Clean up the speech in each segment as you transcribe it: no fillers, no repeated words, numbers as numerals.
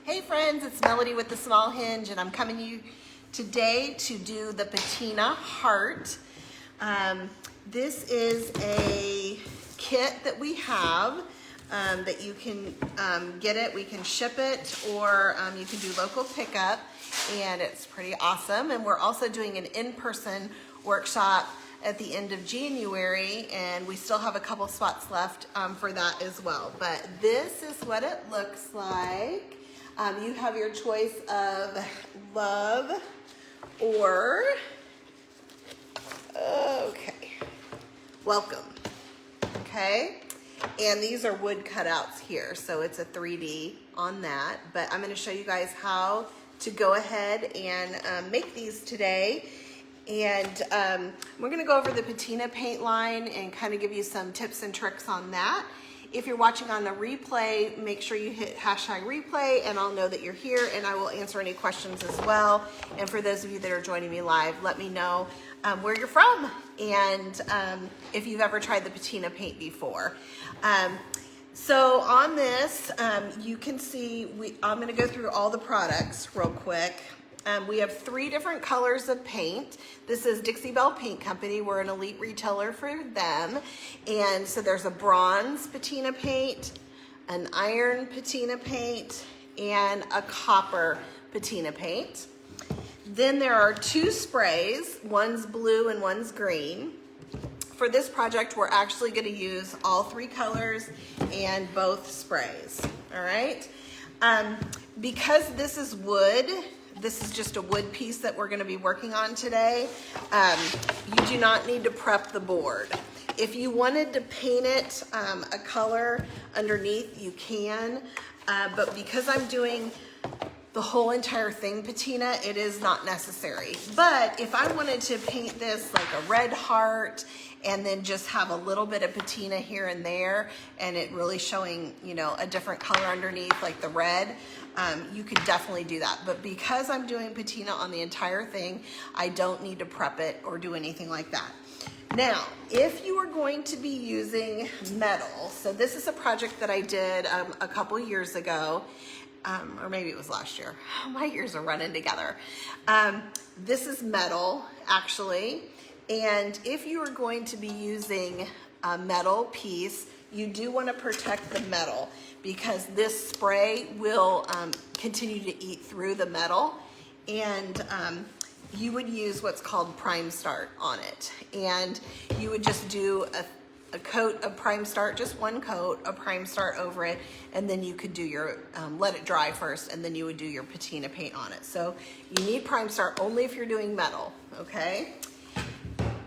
Hey friends, it's Melody with the Small Hinge, and I'm coming to you today to do the patina heart. This is a kit that we have that you can get it, we can ship it, or you can do local pickup, and it's pretty awesome. And we're also doing an in-person workshop at the end of January, and we still have a couple spots left for that as well. But this is what it looks like. You have your choice of love or, welcome, okay? And these are wood cutouts here, so it's a 3D on that. But I'm gonna show you guys how to go ahead and make these today. And we're gonna go over the patina paint line and kind of give you some tips and tricks on that. If you're watching on the replay, make sure you hit #replay and I'll know that you're here, and I will answer any questions as well. And for those of you that are joining me live, let me know where you're from and if you've ever tried the patina paint before. So on this, you can see, I'm gonna go through all the products real quick. We have 3 different colors of paint. This is Dixie Belle Paint Company. We're an elite retailer for them. And so there's a bronze patina paint, an iron patina paint, and a copper patina paint. Then there are 2 sprays, one's blue and one's green. For this project, we're actually gonna use all 3 colors and both sprays, all right? Because this is wood, this is just a wood piece that we're gonna be working on today. You do not need to prep the board. If you wanted to paint it a color underneath, you can, but because I'm doing the whole entire thing patina, it is not necessary. But if I wanted to paint this like a red heart and then just have a little bit of patina here and there, and it really showing, you know, a different color underneath, like the red, you could definitely do that. But because I'm doing patina on the entire thing, I don't need to prep it or do anything like that. Now, if you are going to be using metal, so this is a project that I did a couple years ago, or maybe it was last year. My years are running together. This is metal, actually. And if you are going to be using a metal piece, you do want to protect the metal because this spray will continue to eat through the metal. And you would use what's called Prime Start on it. And you would just do a coat of Prime Start, just one coat of Prime Start over it, and then you could do your, let it dry first, and then you would do your patina paint on it. So you need Prime Start only if you're doing metal, okay?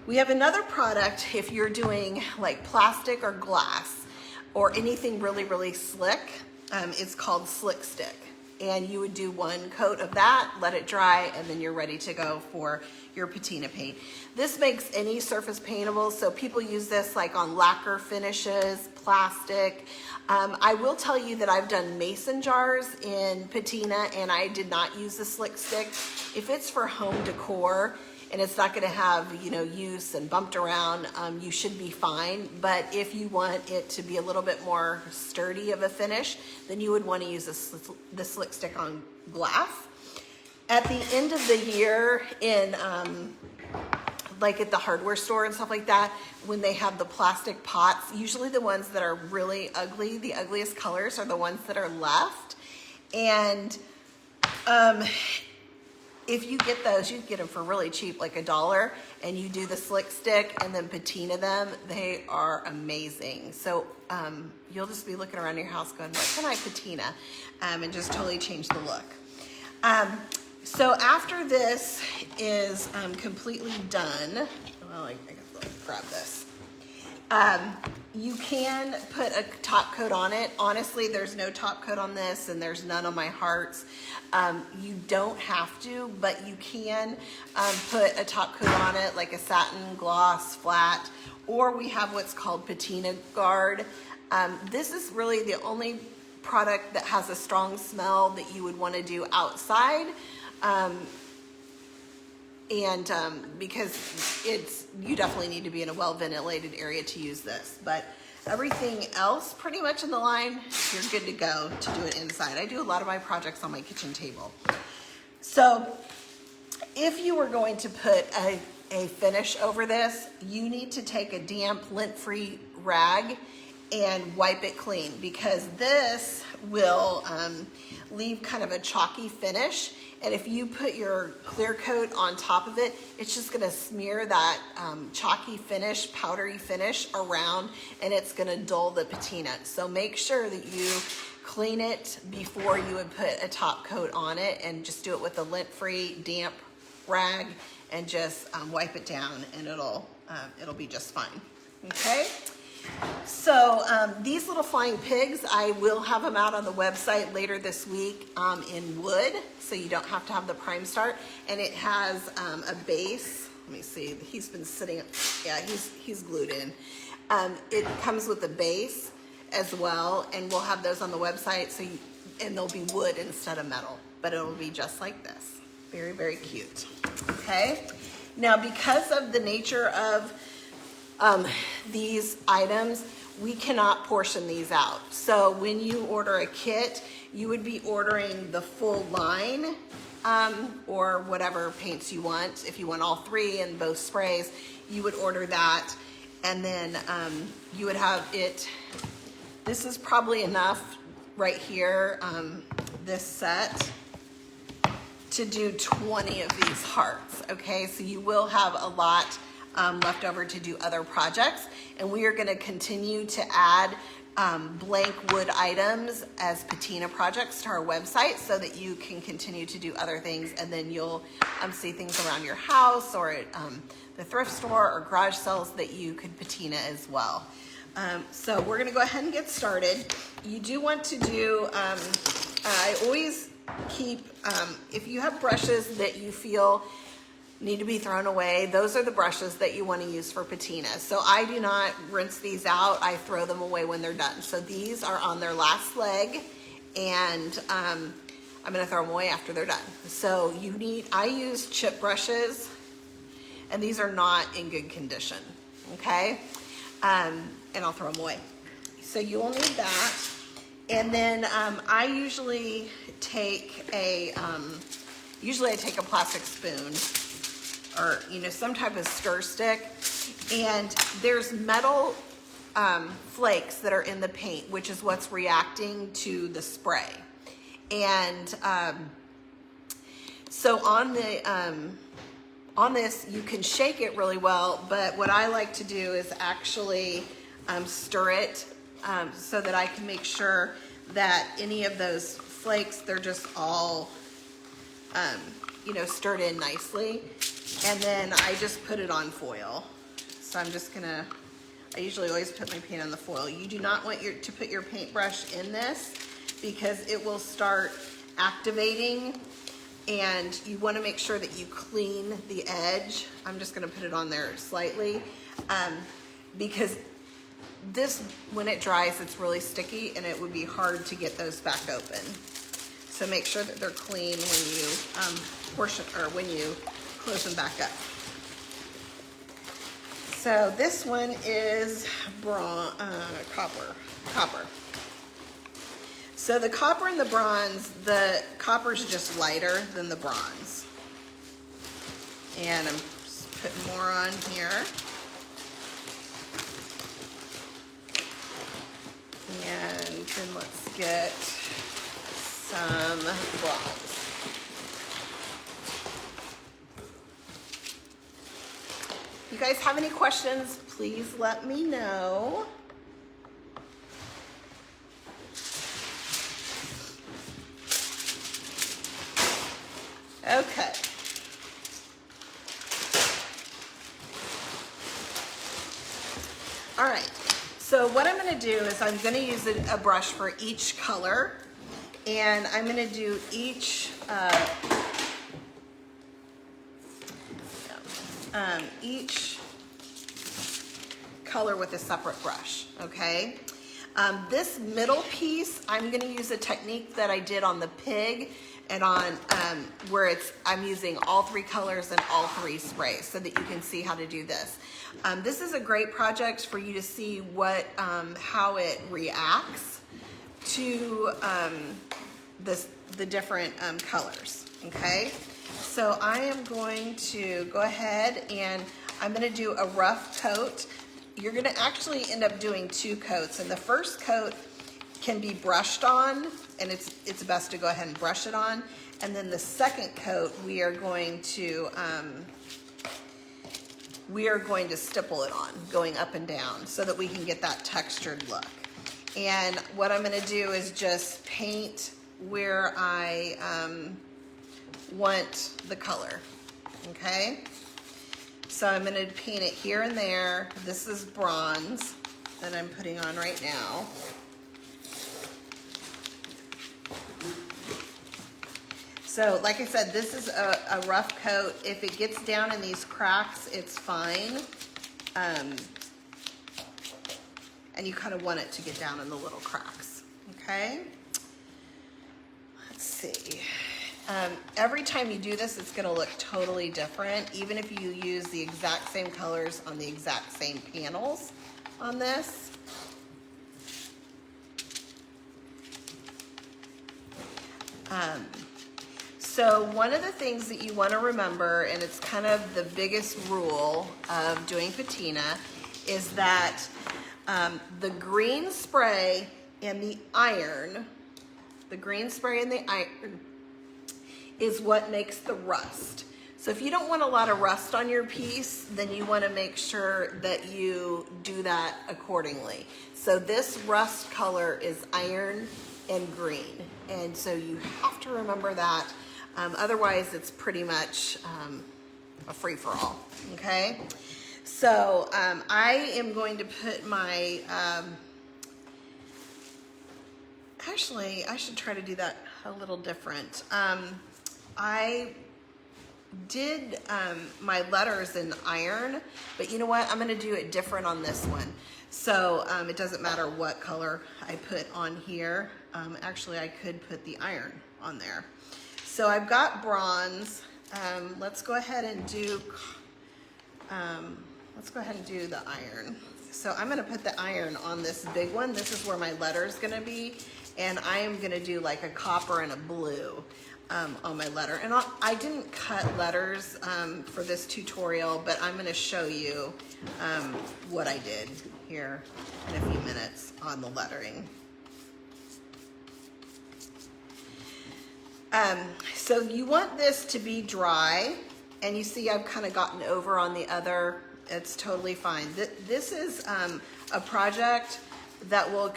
We have another product if you're doing like plastic or glass or anything really, really slick. It's called Slick Stick. And you would do one coat of that, let it dry, and then you're ready to go for your patina paint. This makes any surface paintable, so people use this like on lacquer finishes, plastic. I will tell you that I've done mason jars in patina and I did not use the Slick Stick. If it's for home decor and it's not gonna have, you know, use and bumped around, you should be fine. But if you want it to be a little bit more sturdy of a finish, then you would wanna use the Slick Stick on glass. At the end of the year in, like at the hardware store and stuff like that, when they have the plastic pots, usually the ones that are really ugly, the ugliest colors are the ones that are left. And if you get those, you can get them for really cheap, like $1, and you do the Slick Stick and then patina them. They are amazing. So you'll just be looking around your house going, what can I patina? And just totally change the look. So after this is completely done, well, I guess I'll grab this. You can put a top coat on it. Honestly, there's no top coat on this and there's none on my hearts. You don't have to, but you can put a top coat on it, like a satin gloss flat, or we have what's called Patina Guard. This is really the only product that has a strong smell that you would want to do outside. Because you definitely need to be in a well-ventilated area to use this. But everything else pretty much in the line, you're good to go to do it inside. I do a lot of my projects on my kitchen table. So if you were going to put a finish over this, you need to take a damp, lint-free rag and wipe it clean, because this will leave kind of a chalky finish. And if you put your clear coat on top of it, it's just gonna smear that chalky finish, powdery finish around, and it's gonna dull the patina. So make sure that you clean it before you would put a top coat on it, and just do it with a lint-free damp rag and just wipe it down, and it'll be just fine, okay? So these little flying pigs, I will have them out on the website later this week in wood, so you don't have to have the prime start. And it has a base. Let me see. He's been sitting. Yeah, he's glued in. It comes with a base as well, and we'll have those on the website. So and they'll be wood instead of metal, but it'll be just like this. Very, very cute. Okay. Now, because of the nature of these items, we cannot portion these out. So when you order a kit, you would be ordering the full line or whatever paints you want. If you want all three and both sprays, you would order that. And then you would have it. This is probably enough right here, this set, to do 20 of these hearts. Okay, so you will have a lot left over to do other projects, and we are going to continue to add blank wood items as patina projects to our website, so that you can continue to do other things, and then you'll see things around your house or at the thrift store or garage sales that you could patina as well. So we're going to go ahead and get started. You do want to do, I always keep, if you have brushes that you feel need to be thrown away, those are the brushes that you want to use for patina. So I do not rinse these out. I throw them away when they're done. So these are on their last leg, and I'm going to throw them away after they're done. So I use chip brushes, and these are not in good condition, okay? And I'll throw them away. So you will need that. And then I usually take I take a plastic spoon, or some type of stir stick, and there's metal flakes that are in the paint, which is what's reacting to the spray. And so on this, you can shake it really well, but what I like to do is actually stir it so that I can make sure that any of those flakes, they're just all stirred in nicely. And then I just put it on foil. So I'm just gonna, I usually always put my paint on the foil. You do not want to put your paintbrush in this, because it will start activating, and you want to make sure that you clean the edge. I'm just gonna put it on there slightly, because this, when it dries, it's really sticky, and it would be hard to get those back open. So make sure that they're clean when you when you close them back up. So this one is copper. So the copper and the bronze, the copper's just lighter than the bronze. And I'm just putting more on here. And then let's get some bronze. You guys have any questions, please let me know. Okay. All right. So what I'm going to do is I'm going to use a brush for each color, and I'm going to do each color with a separate brush, okay? This middle piece, I'm gonna use a technique that I did on the pig and on where I'm using all 3 colors and all 3 sprays so that you can see how to do this. This is a great project for you to see how it reacts to the different colors, okay? So I am going to go ahead and I'm gonna do a rough coat. You're gonna actually end up doing 2 coats, and the first coat can be brushed on, and it's best to go ahead and brush it on. And then the second coat, we are going to stipple it on, going up and down, so that we can get that textured look. And what I'm gonna do is just paint where I want the color, okay? So I'm gonna paint it here and there. This is bronze that I'm putting on right now. So like I said, this is a rough coat. If it gets down in these cracks, it's fine. And you kind of want it to get down in the little cracks, okay? Let's see. Every time you do this, it's gonna look totally different, even if you use the exact same colors on the exact same panels on this. So one of the things that you want to remember, and it's kind of the biggest rule of doing patina, is that the green spray and the iron, is what makes the rust. So if you don't want a lot of rust on your piece, then you want to make sure that you do that accordingly. So this rust color is iron and green, and so you have to remember that. Otherwise, it's pretty much a free-for-all, okay? So I am going to put my, actually, I should try to do that a little different. I did my letters in iron, but you know what? I'm gonna do it different on this one. So it doesn't matter what color I put on here. Actually, I could put the iron on there. So I've got bronze. Let's go ahead and do the iron. So I'm gonna put the iron on this big one. This is where my letter is gonna be, and I am gonna do like a copper and a blue on my letter. And I didn't cut letters for this tutorial, but I'm gonna show you what I did here in a few minutes on the lettering. So you want this to be dry, and you see I've kind of gotten over on the other. It's totally fine. This is a project that will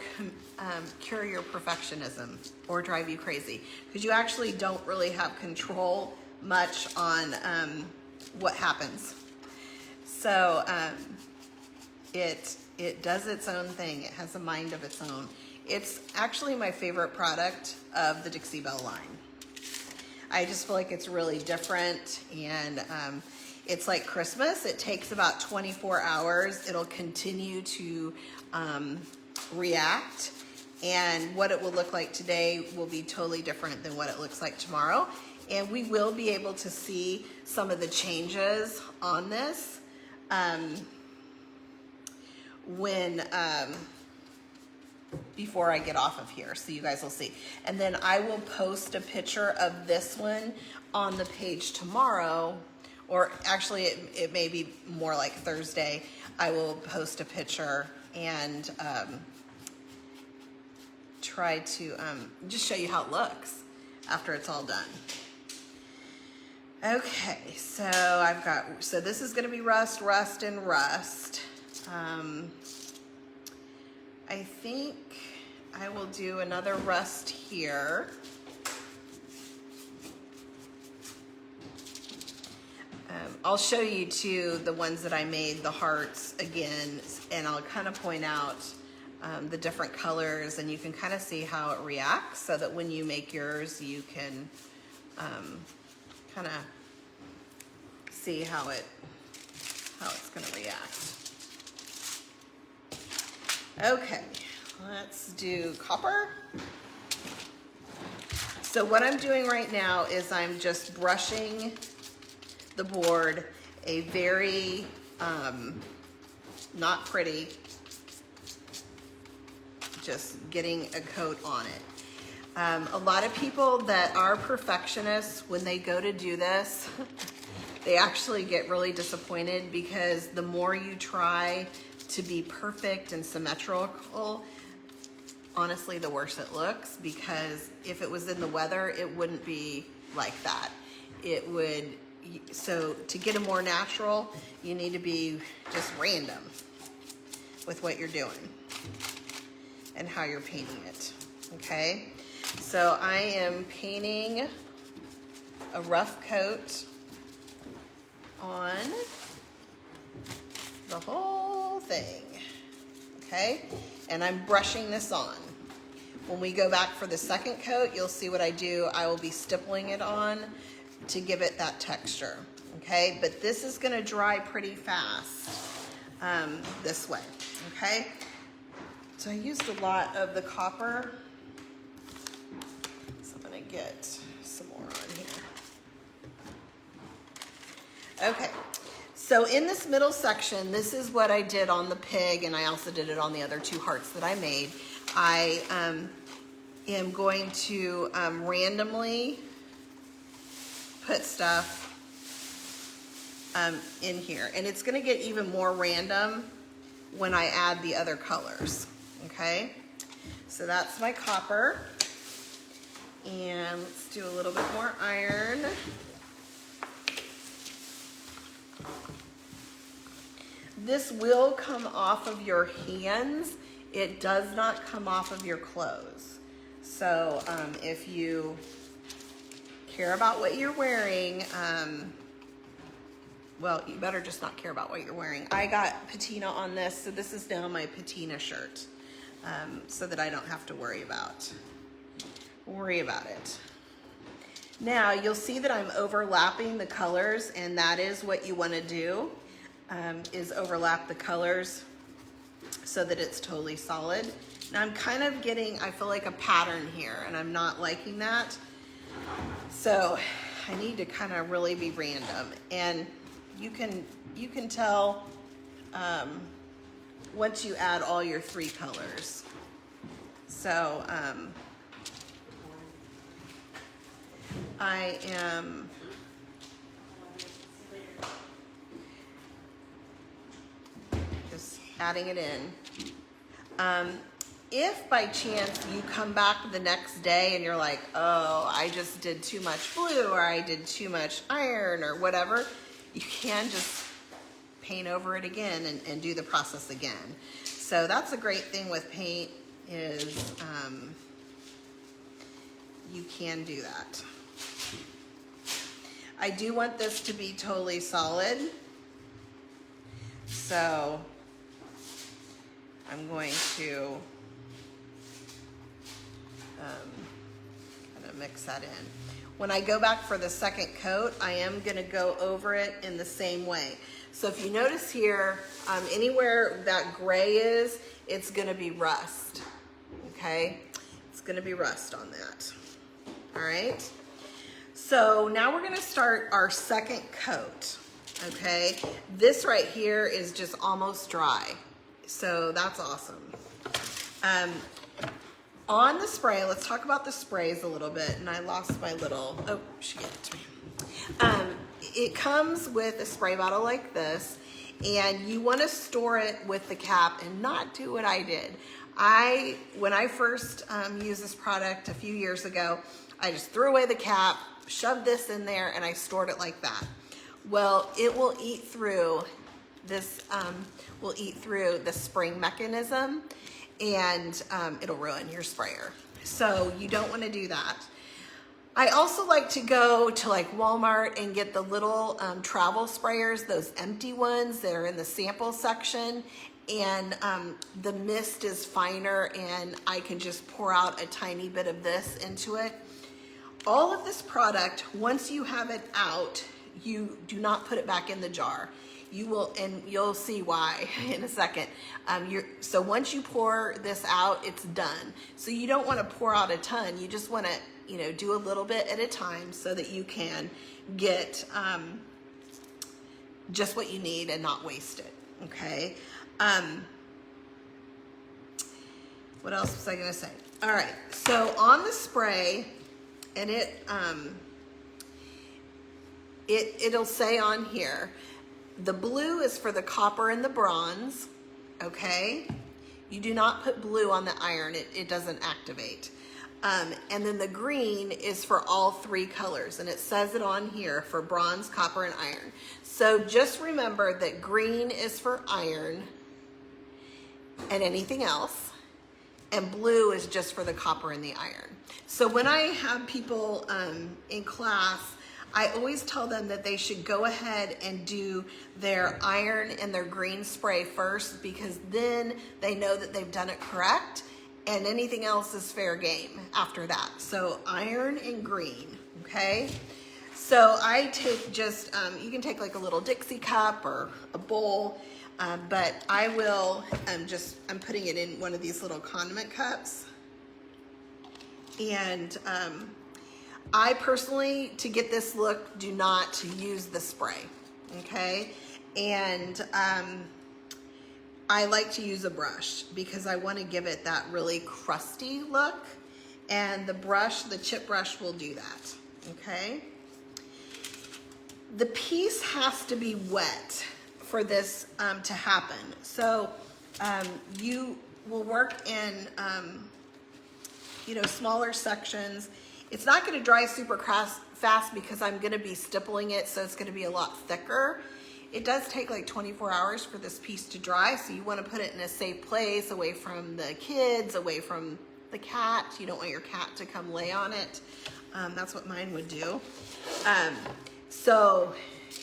cure your perfectionism or drive you crazy, because you actually don't really have control much on what happens. So it does its own thing. It has a mind of its own. It's actually my favorite product of the Dixie Belle line. I just feel like it's really different, and it's like Christmas. It takes about 24 hours. It'll continue to react, and what it will look like today will be totally different than what it looks like tomorrow. And we will be able to see some of the changes on this before I get off of here, so you guys will see. And then I will post a picture of this one on the page tomorrow, or actually it may be more like Thursday. I will post a picture and try to just show you how it looks after it's all done. Okay, so this is gonna be rust, rust, and rust. I think I will do another rust here. I'll show you too the ones that I made, the hearts again, and I'll kind of point out the different colors, and you can kind of see how it reacts, so that when you make yours, you can kind of see how it's going to react. Okay, Let's do copper. So what I'm doing right now is I'm just brushing the board a very, not pretty, just getting a coat on it. A lot of people that are perfectionists, when they go to do this, they actually get really disappointed because the more you try to be perfect and symmetrical, honestly, the worse it looks, because if it was in the weather, it wouldn't be like that. It would, so to get a more natural, you need to be just random with what you're doing and how you're painting it, okay? So I am painting a rough coat on the whole thing, okay? And I'm brushing this on. When we go back for the second coat, you'll see what I do. I will be stippling it on to give it that texture, okay? But this is gonna dry pretty fast this way, okay? So I used a lot of the copper, so I'm gonna get some more on here. Okay, so in this middle section, this is what I did on the pig, and I also did it on the other two hearts that I made. I am going to randomly put stuff in here, and it's gonna get even more random when I add the other colors, okay? So that's my copper, and let's do a little bit more iron. This will come off of your hands. It does not come off of your clothes. So if you care about what you're wearing, well, you better just not care about what you're wearing. I got patina on this, so this is now my patina shirt, so that I don't have to worry about it. Now you'll see that I'm overlapping the colors, and that is what you want to do, is overlap the colors so that it's totally solid. Now I'm kind of getting, I feel like, a pattern here, and I'm not liking that. So I need to kind of really be random, and you can tell once you add all your three colors. So I am just adding it in. If by chance you come back the next day and you're like, oh, I just did too much blue, or I did too much iron, or whatever, you can just paint over it again and do the process again. So that's a great thing with paint, is you can do that. I do want this to be totally solid, so I'm going to kind of mix that in. When I go back for the second coat, I am gonna go over it in the same way. So if you notice here, anywhere that gray is, it's gonna be rust, okay? It's gonna be rust on that, all right? So now we're gonna start our second coat, okay? This right here is just almost dry, so that's awesome. On the spray, let's talk about the sprays a little bit, and I lost my little, oh, she gave it to me. It comes with a spray bottle like this, and you wanna store it with the cap and not do what I did. When I first used this product a few years ago, I just threw away the cap, shoved this in there, and I stored it like that. Well, it will eat through this, will eat through the spring mechanism, and it'll ruin your sprayer. So you don't want to do that. I also like to go to like Walmart and get the little travel sprayers, those empty ones that are in the sample section, and the mist is finer, and I can just pour out a tiny bit of this into it. All of this product, once you have it out, you do not put it back in the jar. you will, and you'll see why in a second. So once you pour this out, it's done. So you don't want to pour out a ton. You just want to, you know, do a little bit at a time so that you can get just what you need and not waste it. Okay. What else was I going to say? All right. So on the spray, and it'll say on here, the blue is for the copper and the bronze. Okay. You do not put blue on the iron. It doesn't activate. And then the green is for all three colors, and it says it on here for bronze, copper, and iron. So just remember that green is for iron and anything else, and blue is just for the copper and the iron. So when I have people in class, I always tell them that they should go ahead and do their iron and their green spray first, because then they know that they've done it correct, and anything else is fair game after that. So iron and green, okay? So I take just, you can take like a little Dixie cup or a bowl, but I will I'm putting it in one of these little condiment cups. And I personally, to get this look, do not use the spray, okay? And I like to use a brush because I want to give it that really crusty look, and the brush, the chip brush, will do that, okay? The piece has to be wet for this to happen. So you will work in you know, smaller sections. It's not going to dry super fast because I'm going to be stippling it, so it's going to be a lot thicker. It does take like 24 hours for this piece to dry, so you want to put it in a safe place, away from the kids, away from the cat. You don't want your cat to come lay on it. That's what mine would do. So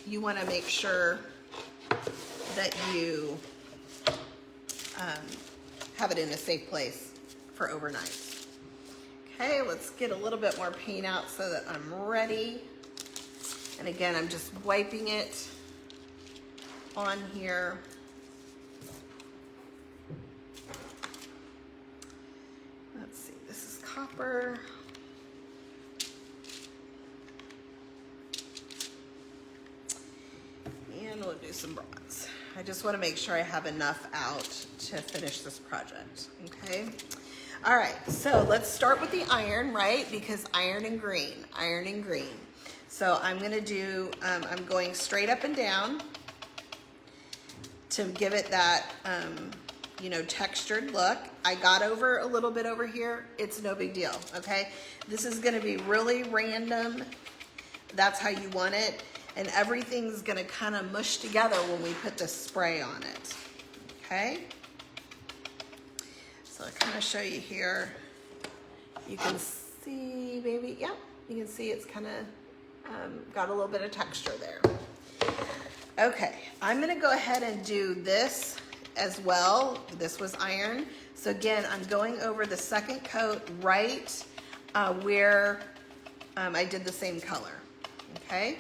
you want to make sure that you have it in a safe place for overnight. Okay, let's get a little bit more paint out so that I'm ready. And again, I'm just wiping it on here. Let's see, this is copper. And we'll do some bronze. I just want to make sure I have enough out to finish this project, okay? All right, so let's start with the iron, right? Because iron and green, iron and green. So I'm gonna do, I'm going straight up and down to give it that, you know, textured look. I got over a little bit over here. It's no big deal, okay? This is gonna be really random. That's how you want it. And everything's gonna kind of mush together when we put the spray on it, okay? So I'll kind of show you here. You can see, maybe, yeah, you can see it's kind of got a little bit of texture there. Okay, I'm gonna go ahead and do this as well. This was iron. So again, I'm going over the second coat right where I did the same color, okay?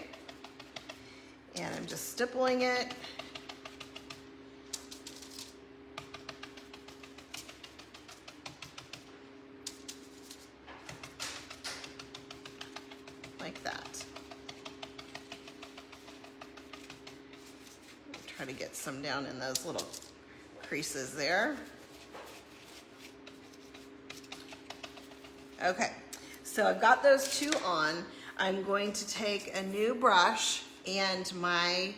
And I'm just stippling it. Like that. Try to get some down in those little creases there. Okay, so I've got those two on. I'm going to take a new brush and my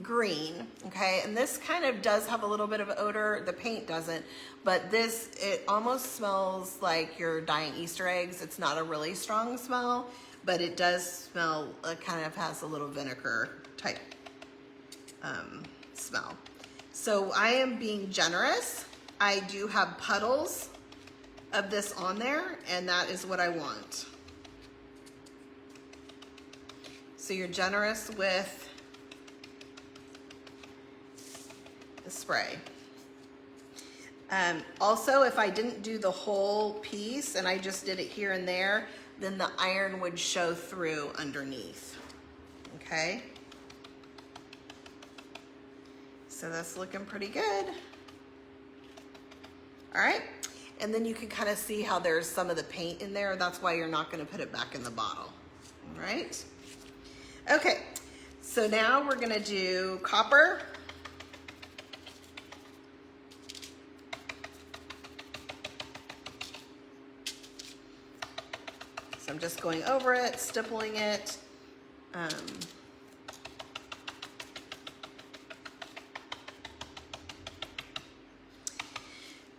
green, okay? And this kind of does have a little bit of odor. The paint doesn't, but this, it almost smells like you're dyeing Easter eggs. It's not a really strong smell, but it does smell, it kind of has a little vinegar type smell. So I am being generous. I do have puddles of this on there, and that is what I want. So you're generous with the spray. Also, if I didn't do the whole piece and I just did it here and there, then the iron would show through underneath, okay? So that's looking pretty good. All right, and then you can kind of see how there's some of the paint in there. That's why you're not gonna put it back in the bottle, all right? Okay, so now we're gonna do copper. So I'm just going over it, stippling it.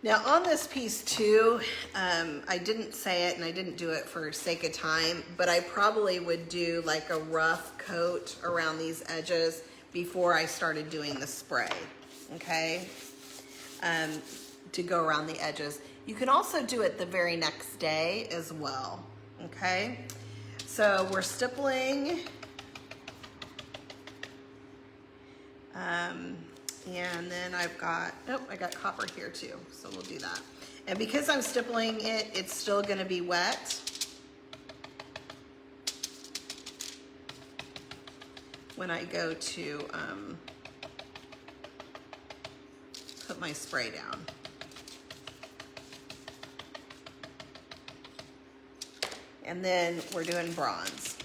Now on this piece too, I didn't say it and I didn't do it for sake of time, but I probably would do like a rough coat around these edges before I started doing the spray, okay? To go around the edges. You can also do it the very next day as well, okay? So we're stippling. And then I've got, oh, I got copper here too, so we'll do that. And because I'm stippling it, it's still gonna be wet when I go to put my spray down. And then we're doing bronze.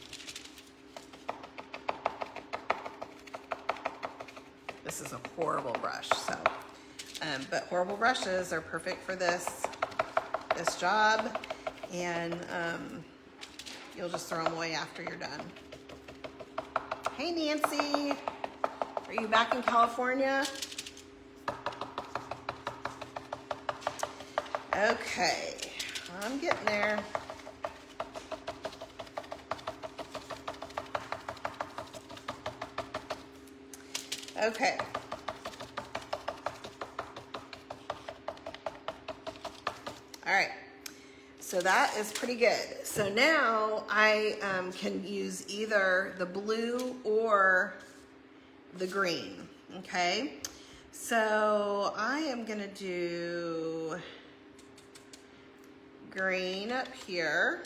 This is a horrible brush, so, but horrible brushes are perfect for this job, and you'll just throw them away after you're done. Hey Nancy, are you back in California? Okay, I'm getting there. Okay. All right. So that is pretty good. So now I can use either the blue or the green. Okay. So I am gonna do green up here.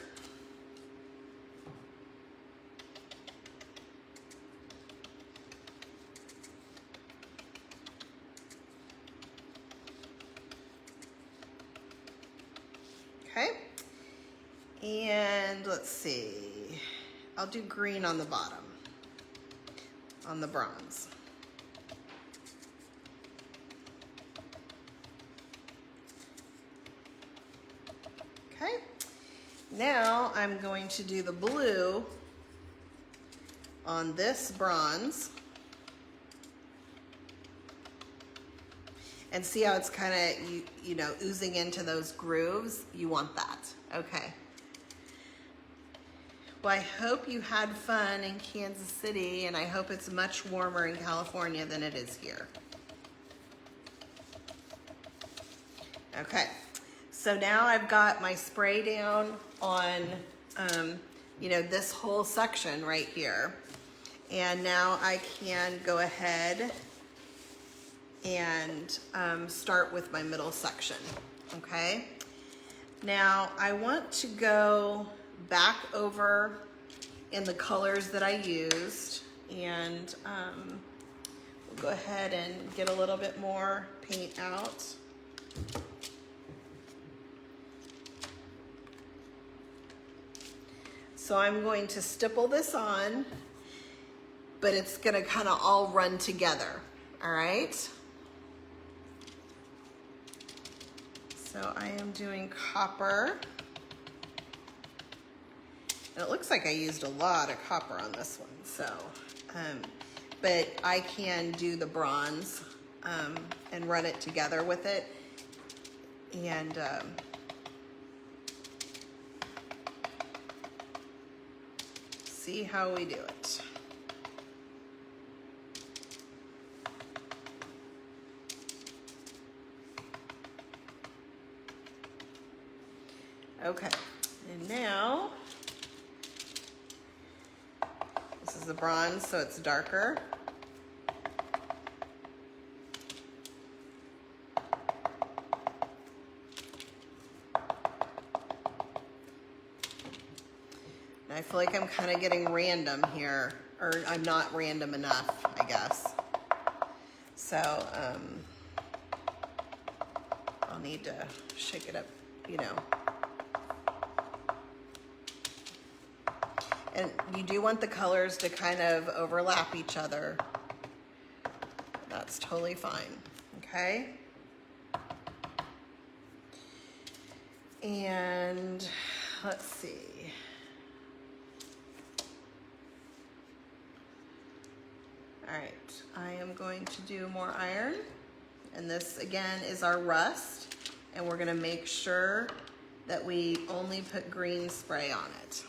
Okay, and let's see, I'll do green on the bottom, on the bronze. Okay, now I'm going to do the blue on this bronze. And see how it's kind of, you know, oozing into those grooves? You want that, okay. Well, I hope you had fun in Kansas City, and I hope it's much warmer in California than it is here. Okay, so now I've got my spray down on, you know, this whole section right here. And now I can go ahead and start with my middle section, okay? Now I want to go back over in the colors that I used, and we'll go ahead and get a little bit more paint out. So I'm going to stipple this on, but it's gonna kind of all run together, all right? So I am doing copper. And it looks like I used a lot of copper on this one, so, but I can do the bronze and run it together with it. And see how we do it. Okay, and now, this is the bronze, so it's darker. And I feel like I'm kind of getting random here, or I'm not random enough, I guess. So I'll need to shake it up, you know. And you do want the colors to kind of overlap each other. That's totally fine, okay? And let's see. All right, I am going to do more iron. And this again is our rust. And we're gonna make sure that we only put green spray on it.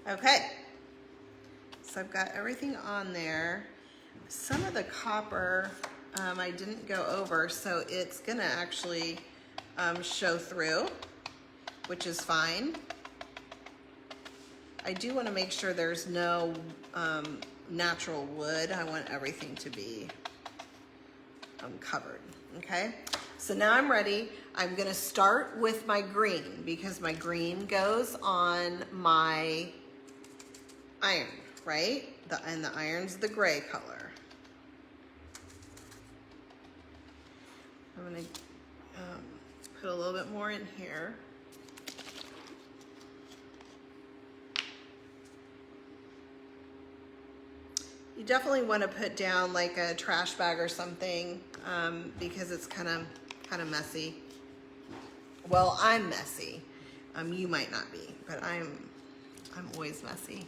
Okay, so I've got everything on there. Some of the copper I didn't go over, so it's gonna actually show through, which is fine. I do wanna make sure there's no natural wood. I want everything to be covered, okay? So now I'm ready. I'm gonna start with my green because my green goes on my iron, right? And the iron's the gray color. I'm gonna put a little bit more in here. You definitely want to put down like a trash bag or something because it's kind of messy. Well, I'm messy. You might not be, but I'm always messy.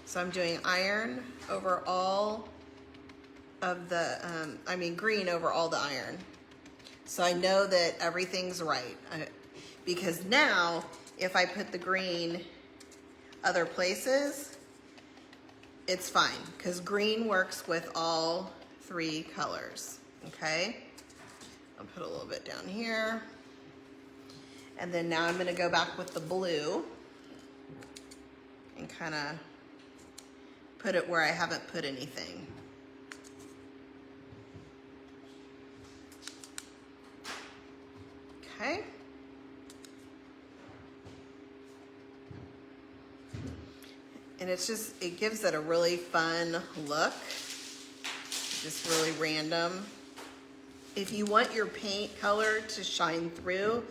So I'm doing iron over all of the, green over all the iron. So I know that everything's right. Because now, if I put the green other places, it's fine. Because green works with all three colors, okay? I'll put a little bit down here. And then now I'm gonna go back with the blue and kind of put it where I haven't put anything. Okay. And it's just, it gives it a really fun look. Just really random. If you want your paint color to shine through,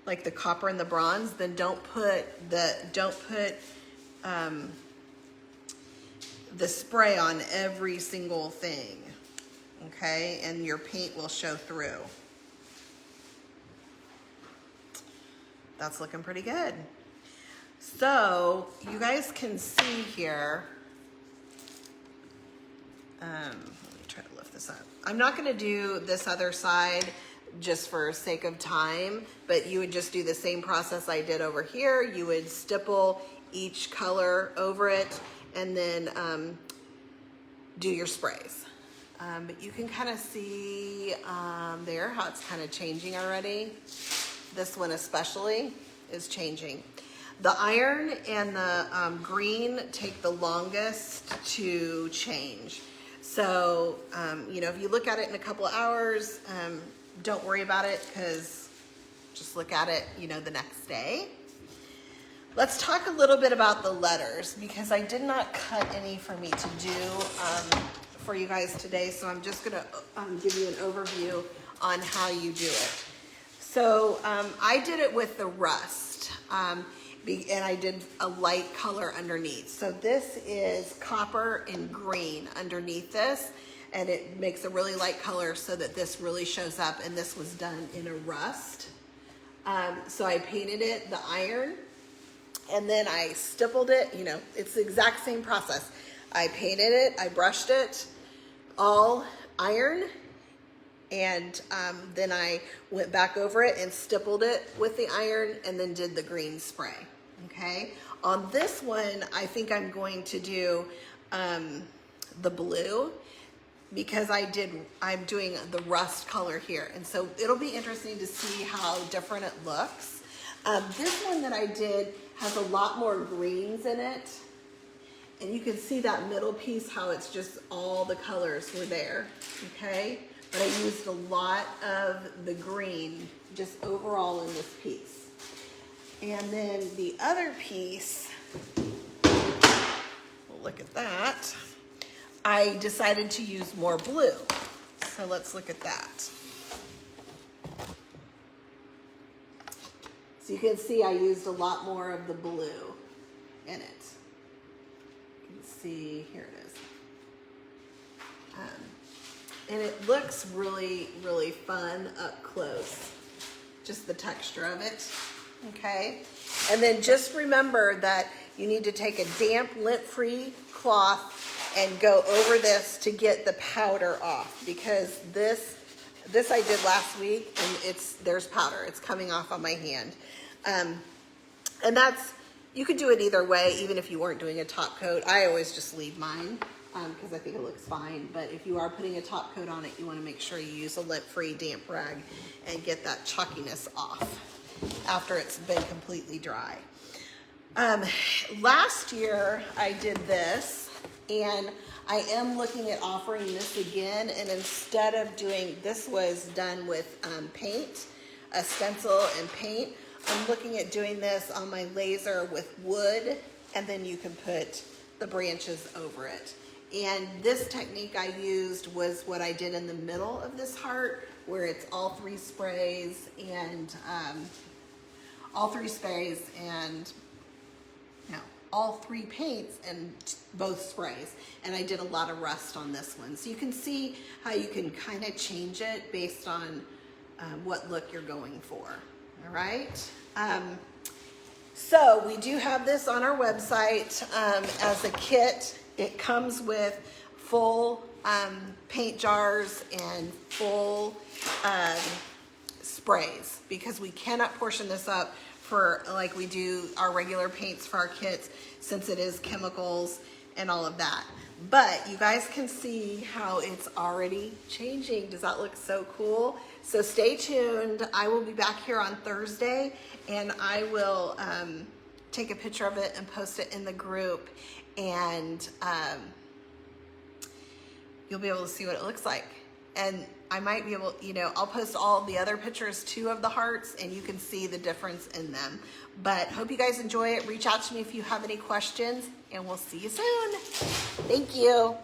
like the copper and the bronze, then don't put the spray on every single thing, okay? And your paint will show through. That's looking pretty good. So you guys can see here, let me try to lift this up. I'm not gonna do this other side just for sake of time, but you would just do the same process I did over here. You would stipple each color over it and then do your sprays. But you can kind of see there how it's kind of changing already. This one especially is changing. The iron and the green take the longest to change. So, you know, if you look at it in a couple of hours, don't worry about it because just look at it, you know, the next day. Let's talk a little bit about the letters because I did not cut any for me to do for you guys today. So I'm just gonna give you an overview on how you do it. So I did it with the rust and I did a light color underneath. So this is copper and green underneath this, and it makes a really light color so that this really shows up, and this was done in a rust. So I painted it, the iron, and then I stippled it. You know, it's the exact same process. I painted it, I brushed it, all iron, and then I went back over it and stippled it with the iron and then did the green spray, okay? On this one, I think I'm going to do the blue, because I'm doing the rust color here. And so it'll be interesting to see how different it looks. This one that I did has a lot more greens in it. And you can see that middle piece, how it's just all the colors were there, okay? But I used a lot of the green just overall in this piece. And then the other piece, we'll look at that. I decided to use more blue. So let's look at that. So you can see I used a lot more of the blue in it. You can see, here it is. And it looks really, really fun up close. Just the texture of it, okay? And then just remember that you need to take a damp, lint-free cloth and go over this to get the powder off, because this I did last week, and there's powder. It's coming off on my hand. And you could do it either way, even if you weren't doing a top coat. I always just leave mine because I think it looks fine. But if you are putting a top coat on it, you want to make sure you use a lint-free damp rag and get that chalkiness off after it's been completely dry. Last year I did this, and I am looking at offering this again, and instead of doing, this was done with paint, a stencil and paint. I'm looking at doing this on my laser with wood, and then you can put the branches over it. And this technique I used was what I did in the middle of this heart, where it's all three sprays and all three paints and both sprays. And I did a lot of rust on this one. So you can see how you can kind of change it based on what look you're going for. All right. So we do have this on our website as a kit. It comes with full paint jars and full sprays, because we cannot portion this up for like we do our regular paints for our kits, since it is chemicals and all of that. But you guys can see how it's already changing. Does that look so cool? So stay tuned. I will be back here on Thursday, and I will take a picture of it and post it in the group, and you'll be able to see what it looks like. And I might be able, I'll post all the other pictures too of the hearts, and you can see the difference in them. But hope you guys enjoy it. Reach out to me if you have any questions, and we'll see you soon. Thank you.